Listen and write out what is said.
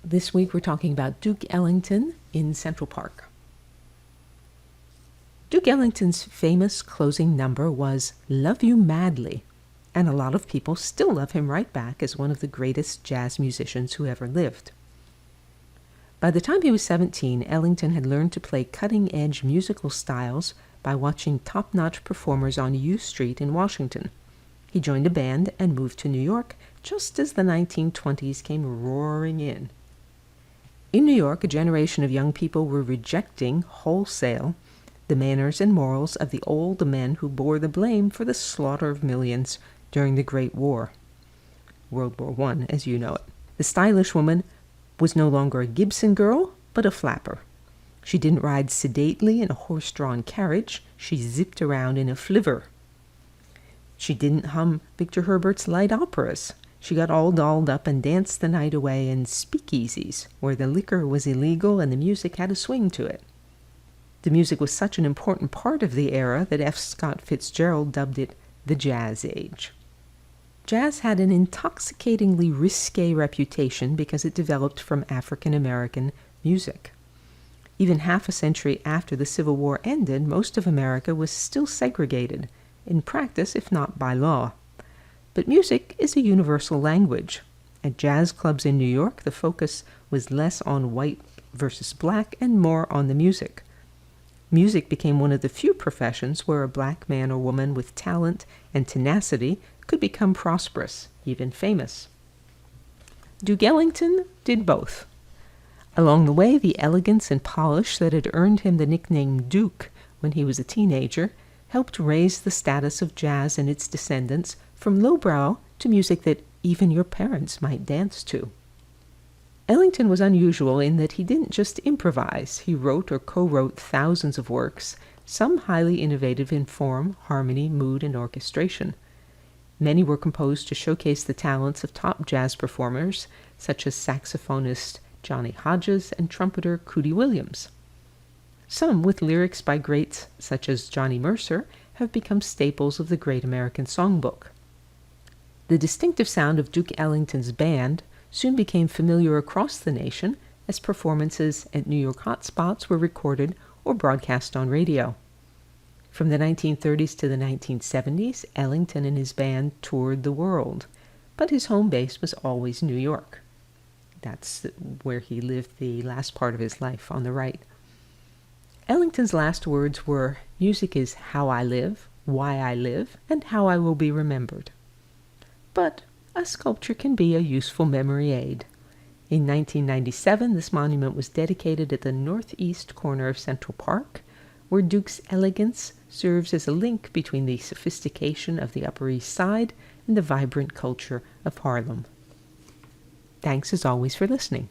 This week we're talking about Duke Ellington in Central Park. Duke Ellington's famous closing number was Love You Madly, and a lot of people still love him right back as one of the greatest jazz musicians who ever lived. By the time he was 17, Ellington had learned to play cutting-edge musical styles by watching top-notch performers on U Street in Washington. He joined a band and moved to New York just as the 1920s came roaring in. In New York, a generation of young people were rejecting wholesale the manners and morals of the old men who bore the blame for the slaughter of millions during the Great War. World War I, as you know it. The stylish woman was no longer a Gibson girl, but a flapper. She didn't ride sedately in a horse-drawn carriage. She zipped around in a flivver. She didn't hum Victor Herbert's light operas. She got all dolled up and danced the night away in speakeasies, where the liquor was illegal and the music had a swing to it. The music was such an important part of the era that F. Scott Fitzgerald dubbed it the Jazz Age. Jazz had an intoxicatingly risque reputation because it developed from African-American music. Even half a century after the Civil War ended, most of America was still segregated, in practice if not by law. But music is a universal language. At jazz clubs in New York, the focus was less on white versus black and more on the music. Music became one of the few professions where a black man or woman with talent and tenacity could become prosperous, even famous. Duke Ellington did both. Along the way, the elegance and polish that had earned him the nickname Duke when he was a teenager helped raise the status of jazz and its descendants from lowbrow to music that even your parents might dance to. Ellington was unusual in that he didn't just improvise. He wrote or co-wrote thousands of works, some highly innovative in form, harmony, mood, and orchestration. Many were composed to showcase the talents of top jazz performers, such as saxophonist Johnny Hodges and trumpeter Cootie Williams. Some, with lyrics by greats such as Johnny Mercer, have become staples of the Great American Songbook. The distinctive sound of Duke Ellington's band soon became familiar across the nation as performances at New York hotspots were recorded or broadcast on radio. From the 1930s to the 1970s, Ellington and his band toured the world, but his home base was always New York. That's where he lived the last part of his life, on the right. Ellington's last words were, "Music is how I live, why I live, and how I will be remembered." But a sculpture can be a useful memory aid. In 1997, this monument was dedicated at the northeast corner of Central Park, where Duke's elegance serves as a link between the sophistication of the Upper East Side and the vibrant culture of Harlem. Thanks as always for listening.